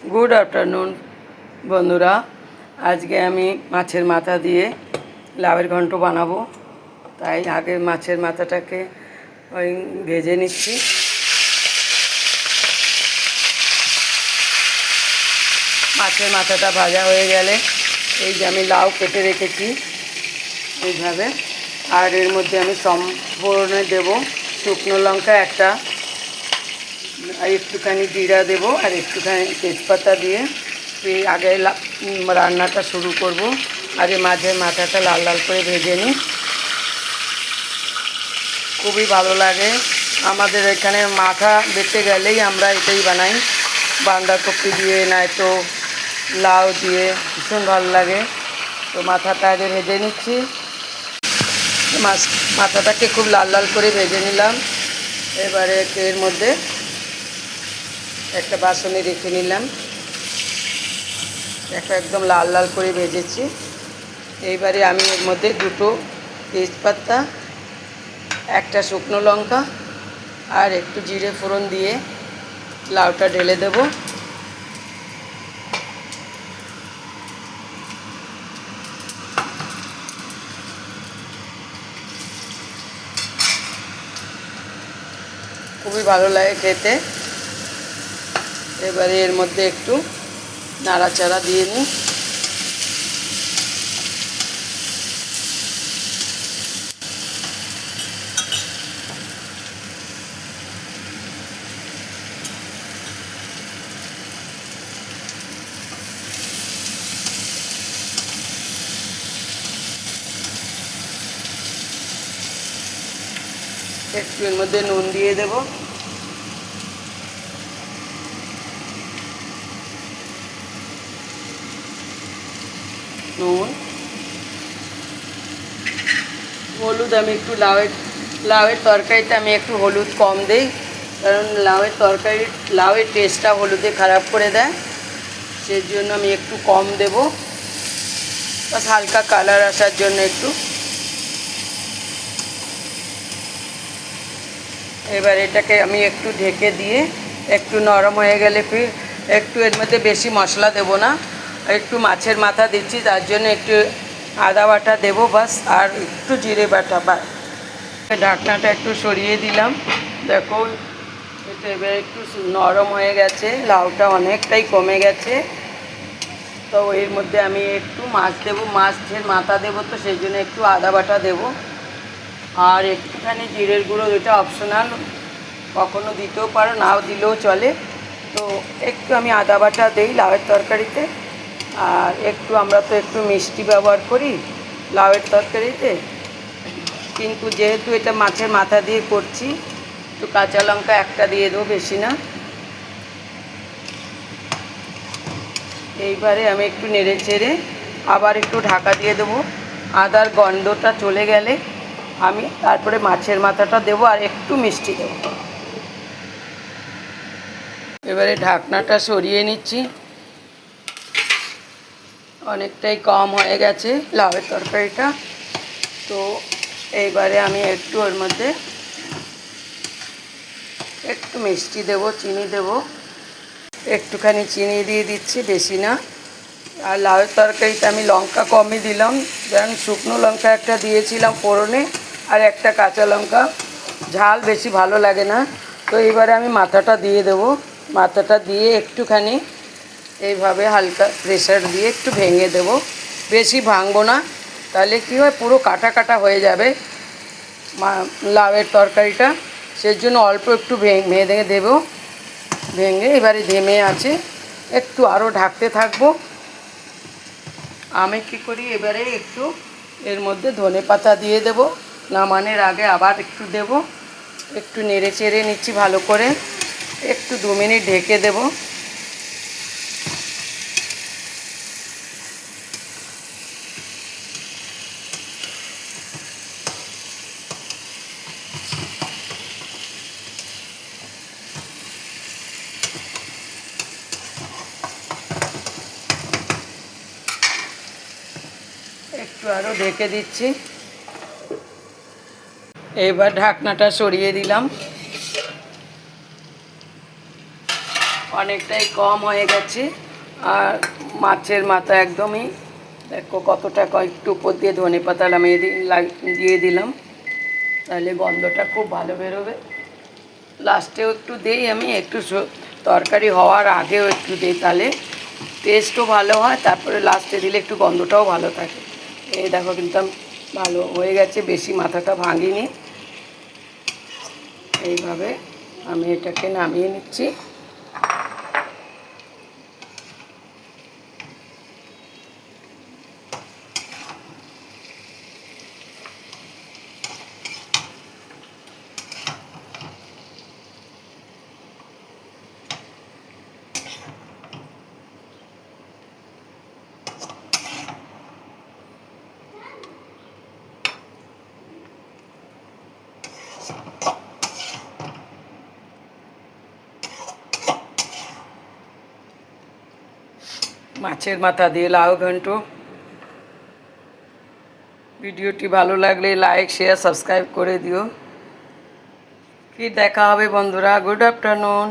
Good afternoon বন্ধুরা। আজকে আমি মাছের মাথা দিয়ে লাউয়ের ঘন্ট বানাবো, তাই আগে মাছের মাথাটাকে ওই ভেজে নিচ্ছি। মাছের মাথাটা ভাজা হয়ে গেলে এই যে আমি লাউ কেটে রেখেছি এইভাবে, আর এর মধ্যে আমি সম্পূর্ণে দেব শুকনো লঙ্কা একটা, আর একটুখানি জিরা দেবো আর একটুখানি তেজপাতা দিয়ে আগে রান্নাটা শুরু করব। আগে মাছের মাথাটা লাল লাল করে ভেজে নিই, খুবই ভালো লাগে। আমাদের এখানে মাথা বেঁচে গেলেই আমরা এটাই বানাই, বাঁধাকপি দিয়ে নয়তো লাউ দিয়ে, ভীষণ ভালো লাগে। তো মাথাটা আগে ভেজে নিচ্ছি। মাথাটাকে খুব লাল লাল করে ভেজে নিলাম। এবারে এর মধ্যে একটা বাসনে রেখে নিলাম, একটা একদম লাল লাল করে ভেজেছি। এইবারে আমি এর মধ্যে দুটো তেজপাতা, একটা শুকনো লঙ্কা আর একটু জিরে ফোড়ন দিয়ে লাউটা ঢেলে দেব। খুবই ভালো লাগে খেতে। এবারে এর মধ্যে একটু নাড়াচাড়া দিয়ে নিই। একটু এর মধ্যে নুন দিয়ে দেব, নুন, হলুদ। আমি একটু লাউয়ের তরকারিতে আমি একটু হলুদ কম দিই, কারণ লাউয়ের টেস্টটা হলুদে খারাপ করে দেয়, সেই জন্য আমি একটু কম দেব, বাস হালকা কালার আসার জন্য একটু। এবার এটাকে আমি একটু ঢেকে দিয়ে একটু নরম হয়ে গেলে ফির একটু এর মধ্যে বেশি মশলা দেব না, একটু মাছের মাথা দিচ্ছি তার জন্য একটু আদা বাটা দেবো বাস, আর একটু জিরে বাটা। বা ঢাকনাটা একটু সরিয়ে দিলাম, দেখো এটা এবার একটু নরম হয়ে গেছে, লাউটা অনেকটাই কমে গেছে। তো এর মধ্যে আমি একটু মাছ দেবো, মাছের মাথা দেবো, তো সেই জন্য একটু আদা বাটা দেবো আর একটুখানি জিরের গুঁড়ো, এটা অপশনাল, কখনো দিতেও পারো নাও দিলেও চলে। তো একটু আমি আদা বাটা দিই লাউয়ের তরকারিতে, আর একটু আমরা তো একটু মিষ্টি ব্যবহার করি লাউয়ের তরকারিতে, কিন্তু যেহেতু এটা মাছের মাথা দিয়ে করছি তো কাঁচা লঙ্কা একটা দিয়ে দেবো, বেশি না। এইবারে আমি একটু নেড়ে চেড়ে আবার একটু ঢাকা দিয়ে দেবো, আদার গন্ধটা চলে গেলে আমি তারপরে মাছের মাথাটা দেবো আর একটু মিষ্টি দেবো। এবারে ঢাকনাটা সরিয়ে নিচ্ছি, অনেকটাই কম হয়ে গেছে লাউয়ের তরকারিটা। তো এইবারে আমি একটু ওর মধ্যে একটু মিষ্টি দেবো, চিনি দেবো, একটুখানি চিনি দিয়ে দিচ্ছি, বেশি না। আর লাউয়ের তরকারিতে আমি লঙ্কা কমই দিলাম, যেমন শুকনো লঙ্কা একটা দিয়েছিলাম ফোড়নে আর একটা কাঁচা লঙ্কা, ঝাল বেশি ভালো লাগে না। তো এবারে আমি মাথাটা দিয়ে দেবো, মাথাটা দিয়ে একটুখানি এইভাবে হালকা প্রেসার দিয়ে একটু ভেঙে দেবো, বেশি ভাঙবো না, তাহলে কী হয় পুরো কাটা কাটা হয়ে যাবে লাউয়ের তরকারিটা, সেই জন্য অল্প একটু ভেঙে দেবো। ভেঙে এবারে ঢেমে আছে, একটু আরও ঢাকতে থাকবো। আমি কী করি, এবারে একটু এর মধ্যে ধনেপাতা দিয়ে দেবো, নামানোর আগে আবার একটু দেব, একটু নেড়ে চেড়ে নিচ্ছি ভালো করে, একটু 2 মিনিট ঢেকে দেব। একটু আরও ঢেকে দিচ্ছি। এবার ঢাকনাটা সরিয়ে দিলাম, অনেকটাই কম হয়ে গেছে। আর মাছের মাথা একদমই দেখো কতটা, একটু উপর দিয়ে ধনেপাতা নামিয়ে দিয়ে দিলাম, তাহলে গন্ধটা খুব ভালো বেরোবে। লাস্টেও একটু দেই আমি, একটু তরকারি হওয়ার আগেও একটু দিই, তাহলে টেস্টও ভালো হয়, তারপরে লাস্টে দিলে একটু গন্ধটাও ভালো থাকে। এই দেখো কিন্তু ভালো হয়ে গেছে, বেশি মাথাটা ভাঙিনি। এইভাবে আমি এটাকে নামিয়ে নিচ্ছি। মাছের মাথা দিয়ে লাউ ঘন্ট। ভিডিওটি ভালো লাগলে লাইক, শেয়ার, সাবস্ক্রাইব করে দিও। ফির দেখা হবে বন্ধুরা। Good afternoon.